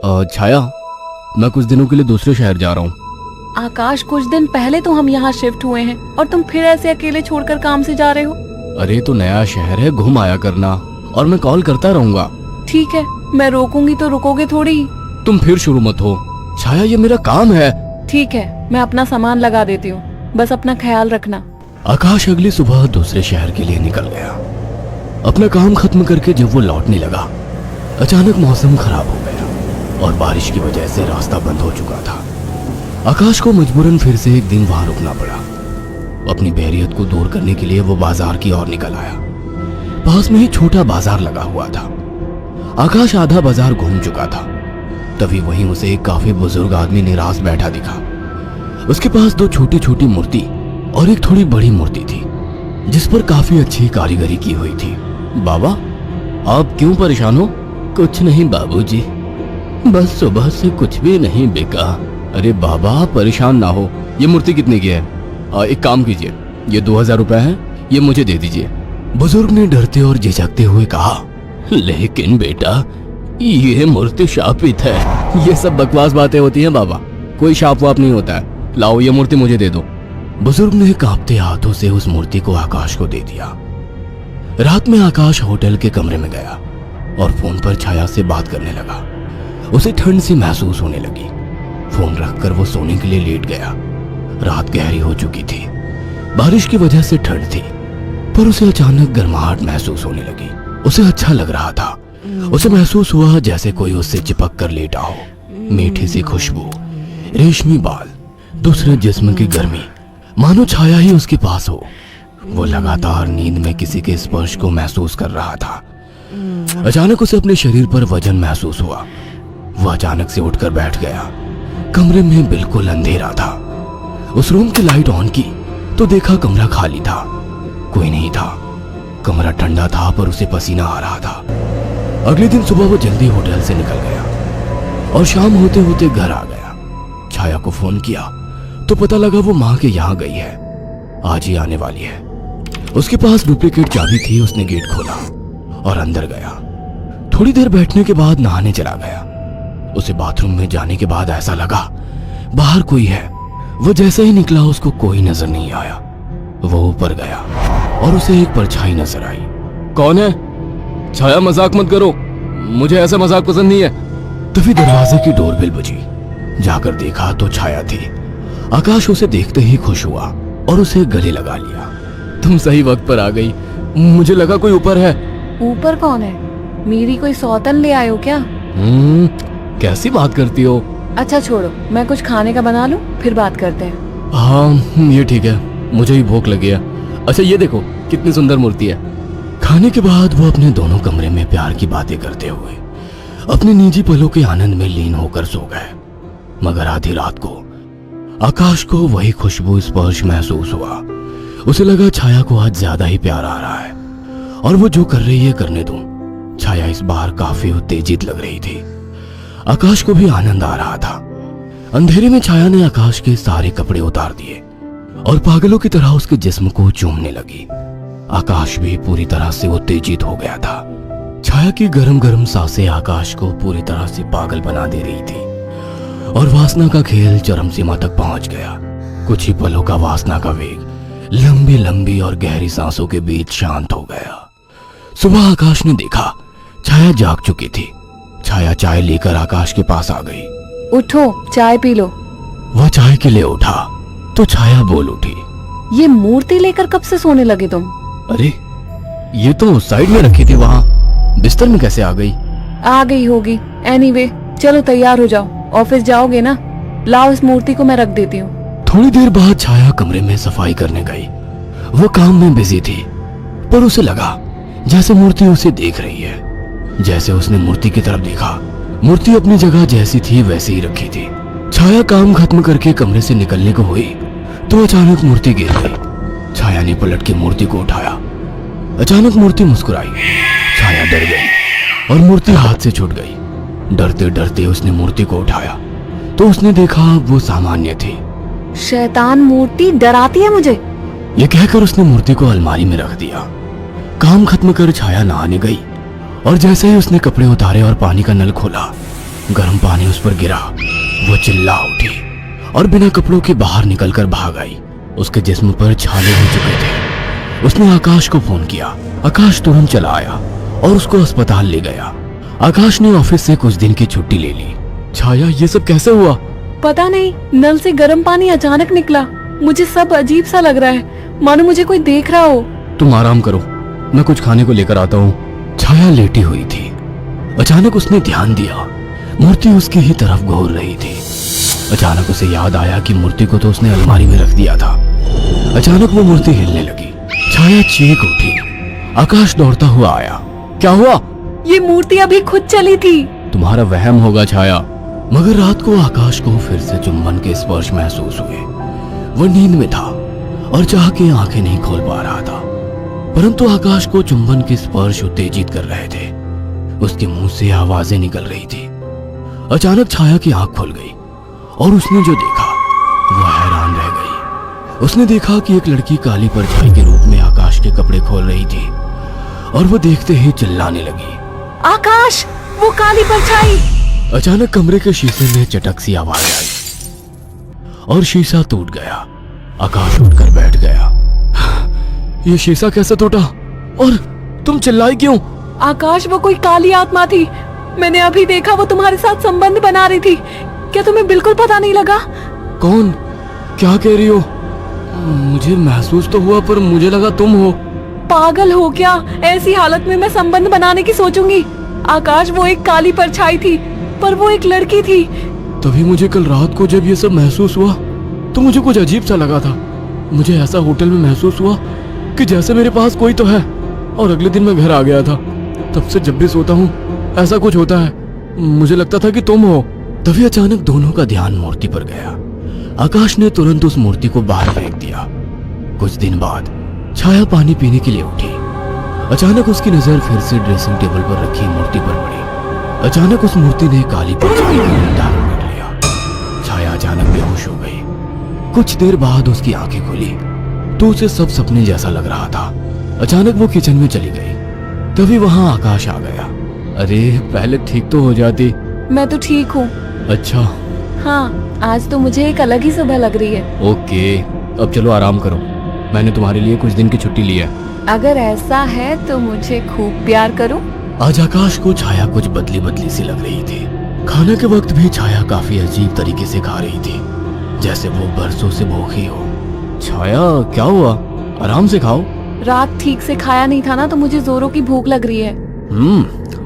छाया, मैं कुछ दिनों के लिए दूसरे शहर जा रहा हूँ। आकाश, कुछ दिन पहले तो हम यहाँ शिफ्ट हुए हैं और तुम फिर ऐसे अकेले छोड़कर काम से जा रहे हो। अरे तो नया शहर है, घूम आया करना, और मैं कॉल करता रहूंगा। ठीक है, मैं रोकूंगी तो रुकोगे थोड़ी ही। तुम फिर शुरू मत हो छाया, ये मेरा काम है। ठीक है, मैं अपना सामान लगा देती हूँ, बस अपना ख्याल रखना। आकाश अगली सुबह दूसरे शहर के लिए निकल गया। अपना काम खत्म करके जब वो लौटने लगा, अचानक मौसम खराब हो गया और बारिश की वजह से रास्ता बंद हो चुका था। आकाश को मजबूरन फिर से एक दिन वहां रुकना पड़ा। अपनी बोरियत को दूर करने के लिए वो बाजार की ओर निकल आया। पास में ही छोटा बाजार लगा हुआ था। आकाश आधा बाजार घूम चुका था, तभी वहीं उसे एक काफी बुजुर्ग आदमी निराश बैठा दिखा। उसके पास दो छोटी छोटी मूर्ति और एक थोड़ी बड़ी मूर्ति थी, जिस पर काफी अच्छी कारीगरी की हुई थी। बाबा, आप क्यों परेशान हो? कुछ नहीं बाबूजी, बस सुबह से कुछ भी नहीं बिका। अरे बाबा, आप परेशान ना हो। ये मूर्ति कितने की है? एक काम कीजिए, ये 2000 रुपए है, ये मुझे दे दीजिए। बुजुर्ग ने डरते और झिझकते हुए कहा, लेकिन बेटा, ये मूर्ति शापित है। ये सब बकवास बातें होती हैं बाबा, कोई शाप वाप नहीं होता है। लाओ, ये मूर्ति मुझे दे दो। बुजुर्ग ने कांपते हाथों से उस मूर्ति को आकाश को दे दिया। रात में आकाश होटल के कमरे में गया और फोन पर छाया से बात करने लगा। उसे ठंड सी महसूस होने लगी। फोन रखकर वो सोने के लिए लेट गया। रात गहरी हो चुकी थी, बारिश की वजह से ठंड थी, पर उसे अचानक गर्माहट महसूस होने लगी। उसे अच्छा लग रहा था। उसे महसूस हुआ जैसे कोई उससे चिपक कर लेटा हो। मीठी सी खुशबू, रेशमी बाल, दूसरे जिस्म की गर्मी, मानो छाया ही उसके पास हो। वो लगातार नींद में किसी के स्पर्श को महसूस कर रहा था। अचानक उसे अपने शरीर पर वजन महसूस हुआ। वो अचानक से उठकर बैठ गया। कमरे में बिल्कुल अंधेरा था। उस रूम की लाइट ऑन की तो देखा कमरा खाली था, कोई नहीं था। कमरा ठंडा था पर उसे पसीना आ रहा था। अगले दिन सुबह वो जल्दी होटल से निकल गया और शाम होते होते घर आ गया। छाया को फोन किया तो पता लगा वो माँ के यहाँ गई है, आज ही आने वाली है। उसके पास डुप्लीकेट चाबी थी। उसने गेट खोला और अंदर गया। थोड़ी देर बैठने के बाद नहाने चला गया। उसे बाथरूम में जाने के बाद ऐसा लगा बाहर कोई है। वो जैसे ही निकला उसको कोई नजर नहीं आया। वो ऊपर गया और उसे एक परछाई नजर आई। कौन है? छाया, मजाक मत करो, मुझे ऐसा मजाक पसंद नहीं है। तभी दरवाजे की डोरबेल बजी। जाकर देखा तो छाया थी। आकाश उसे देखते ही खुश हुआ और उसे गले लगा लिया। तुम सही वक्त पर आ गई, मुझे लगा कोई ऊपर है। ऊपर कौन है? मेरी कोई सौतन ले आए हो क्या? कैसी बात करती हो? अच्छा छोड़ो, मैं कुछ खाने का बना लूं, फिर बात करते हैं। हाँ ये ठीक है, मुझे ही भूख लगी है। अच्छा ये देखो कितनी सुंदर मूर्ति है। खाने के बाद वो अपने दोनों कमरे में प्यार की बातें करते हुए अपने निजी पलों के आनंद में लीन होकर सो गए। मगर आधी रात को आकाश को वही खुशबू स्पर्श महसूस हुआ। उसे लगा छाया को आज ज्यादा ही प्यार आ रहा है और वो जो कर रही है करने दो। छाया इस बार काफी उत्तेजित लग रही थी। आकाश को भी आनंद आ रहा था। अंधेरे में छाया ने आकाश के सारे कपड़े उतार दिए और पागलों की तरह उसके जिस्म को चूमने लगी। आकाश भी पूरी तरह से उत्तेजित हो गया था। छाया की गरम गरम सांसें आकाश को पूरी तरह से पागल बना दे रही थी और वासना का खेल चरम सीमा तक पहुंच गया। कुछ ही पलों का वासना का वेग लंबी लंबी और गहरी सांसों के बीच शांत हो गया। सुबह आकाश ने देखा छाया जाग चुकी थी। छाया चाय लेकर आकाश के पास आ गई। उठो, चाय पी लो। वह चाय के लिए उठा तो छाया बोल उठी, ये मूर्ति लेकर कब से सोने लगे तुम? अरे ये तो साइड में रखी थी, वहां बिस्तर में कैसे आ गई? आ गई होगी। एनीवे, चलो तैयार हो जाओ, ऑफिस जाओगे ना? लाओ इस मूर्ति को मैं रख देती हूँ। थोड़ी देर बाद छाया कमरे में सफाई करने गई। वो काम में बिजी थी पर उसे लगा जैसे मूर्ति उसे देख रही है। जैसे उसने मूर्ति की तरफ देखा, मूर्ति अपनी जगह जैसी थी वैसे ही रखी थी। छाया काम खत्म करके कमरे से निकलने को हुई तो अचानक मूर्ति गिर गई। छाया ने पलट के मूर्ति को उठाया। अचानक मूर्ति मुस्कुराई। छाया डर गई और मूर्ति हाथ से छूट गई। डरते डरते उसने मूर्ति को उठाया तो उसने देखा वो सामान्य थी। शैतान मूर्ति डराती है मुझे, ये कहकर उसने मूर्ति को अलमारी में रख दिया। काम खत्म कर छाया नहाने गई और जैसे ही उसने कपड़े उतारे और पानी का नल खोला गर्म पानी उस पर गिरा। वो चिल्ला उठी और बिना कपड़ों के बाहर निकलकर भाग आई। उसके जिस्म पर छाले हो चुके थे। उसने आकाश को फोन किया। आकाश तुरंत चला आया और उसको अस्पताल ले गया। आकाश ने ऑफिस से कुछ दिन की छुट्टी ले ली। छाया, ये सब कैसे हुआ? पता नहीं, नल से गर्म पानी अचानक निकला। मुझे सब अजीब सा लग रहा है, मानो मुझे कोई देख रहा हो। तुम आराम करो, मैं कुछ खाने को लेकर आता हूँ। छाया लेटी हुई थी। अचानक उसने ध्यान दिया, मूर्ति उसकी ही तरफ घूर रही थी। अचानक उसे याद आया कि मूर्ति को तो उसने अलमारी में रख दिया था। अचानक वो मूर्ति हिलने लगी। छाया चीख उठी। आकाश दौड़ता हुआ आया। क्या हुआ? ये मूर्ति अभी खुद चली थी। तुम्हारा वहम होगा छाया। मगर रात को आकाश को फिर से चुंबन के स्पर्श महसूस हुए। वह नींद में था और चाह के आंखें नहीं खोल पा रहा था, परंतु आकाश को चुंबन के स्पर्श उत्तेजित कर रहे थे। उसके मुंह से आवाजें निकल रही थी। अचानक छाया की आंख खुल गई और उसने जो देखा वह हैरान रह गई। उसने देखा कि एक लड़की काली परछाई के रूप में आकाश के कपड़े खोल रही थी और वो देखते ही चिल्लाने लगी, आकाश, वो काली परछाई! अचानक कमरे के शीशे में चटक सी आवाज आई और शीशा टूट गया। आकाश उठकर बैठ गया। ये शीशा कैसे टूटा? और तुम चिल्लाई क्यों? आकाश, वो कोई काली आत्मा थी। मैंने अभी देखा, वो तुम्हारे साथ संबंध बना रही थी। क्या तुम्हें बिल्कुल पता नहीं लगा? कौन? क्या कह रही हो? मुझे महसूस तो हुआ, पर मुझे लगा तुम हो। पागल हो क्या? ऐसी हालत में मैं संबंध बनाने की सोचूंगी? आकाश, वो एक काली परछाई थी, पर वो एक लड़की थी। तभी मुझे कल रात को जब ये सब महसूस हुआ तो मुझे कुछ अजीब सा लगा था। मुझे ऐसा होटल में महसूस हुआ कि जैसे मेरे पास कोई तो है। और अगले दिन मैं घर आ गया था। तब से जब भी सोता हूँ ऐसा कुछ होता है। मुझे लगता था कि तुम हो। तभी अचानक दोनों का ध्यान मूर्ति पर गया। आकाश ने तुरंत उस मूर्ति को बाहर फेंक दिया। कुछ दिन बाद छाया पानी पीने के लिए उठी। अचानक उसकी नजर फिर से ड्रेसिंग टेबल पर रखी मूर्ति पर पड़ी। अचानक उस मूर्ति ने काली परछाई का रूप धारण कर लिया। छाया अचानक बेहोश हो गई। कुछ देर बाद उसकी आंखें खुली तो उसे सब सपने जैसा लग रहा था। अचानक वो किचन में चली गई। तभी वहां आकाश आ गया। अरे, पहले ठीक तो हो जाती। मैं तो ठीक हूँ। अच्छा। हाँ, आज तो मुझे एक अलग ही सुबह लग रही है। ओके, अब चलो आराम करो। मैंने तुम्हारे लिए कुछ दिन की छुट्टी ली है। अगर ऐसा है तो मुझे खूब प्यार करो। आज आकाश को छाया कुछ बदली बदली सी लग रही थी। खाने के वक्त भी छाया काफी अजीब तरीके से खा रही थी, जैसे वो बरसों से भूखी हो। छाया, क्या हुआ? आराम से खाओ। रात ठीक से खाया नहीं था ना, तो मुझे जोरों की भूख लग रही है।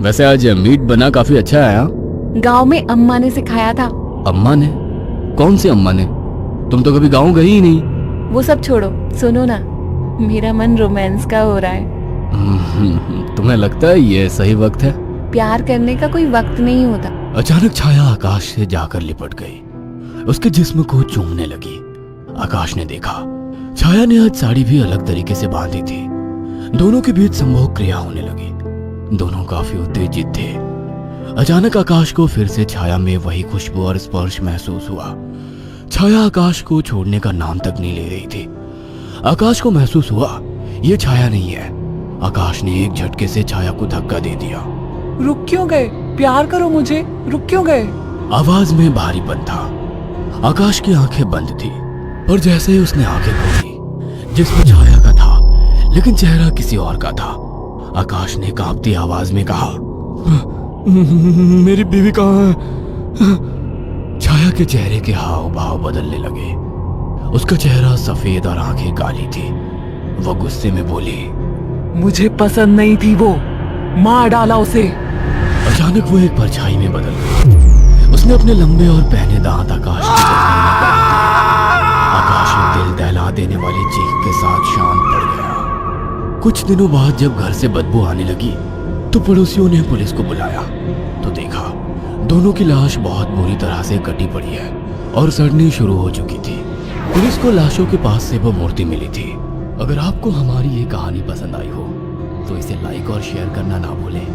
वैसे आज मीट बना काफी अच्छा है। गांव में अम्मा ने सिखाया था। अम्मा ने? कौन सी अम्मा ने? तुम तो कभी गांव गई ही नहीं। वो सब छोड़ो, सुनो ना, मेरा मन रोमांस का हो रहा है। तुम्हें लगता है ये सही वक्त है? प्यार करने का कोई वक्त नहीं होता। अचानक छाया आकाश से जाकर लिपट गई। उसके जिस्म को चूमने लगी। आकाश ने देखा छाया ने आज साड़ी भी अलग तरीके से बांधी थी। दोनों के बीच संभोग क्रिया होने लगी। दोनों काफी उत्तेजित थे। अचानक आकाश को फिर से छाया में वही खुशबू और स्पर्श महसूस हुआ। छाया आकाश को छोड़ने का नाम तक नहीं ले रही थी। आकाश को महसूस हुआ ये छाया नहीं है। आकाश ने एक झटके से छाया को धक्का दे दिया। रुक क्यों गए? प्यार करो मुझे, रुक क्यों गए? आवाज में भारीपन था। आकाश की आंखें बंद थी, और जैसे ही उसने आंखें खोली, जिसमें छाया का था लेकिन चेहरा किसी और का था। आकाश ने कांपती आवाज में कहा, मेरी बीवी कहाँ है? छाया के चेहरे के हाव भाव बदलने लगे। उसका चेहरा सफेद और आंखें काली थी। वो गुस्से में बोली, मुझे पसंद नहीं थी वो, मार डाला उसे। अचानक वो एक परछाई में बदल गई। उसने अपने लंबे और पहने दांत आकाश की गर्दन में गाड़ दिए। आकाश एक दिल दहला देने वाली चीख के साथ शांत पड़ गया। कुछ दिनों बाद जब घर से बदबू आने लगी तो पड़ोसियों ने पुलिस को बुलाया तो देखा दोनों की लाश बहुत बुरी तरह से कटी पड़ी है और सड़नी शुरू हो चुकी थी। पुलिस को लाशों के पास से वो मूर्ति मिली थी। अगर आपको हमारी ये कहानी पसंद आई हो तो इसे लाइक और शेयर करना ना भूलें।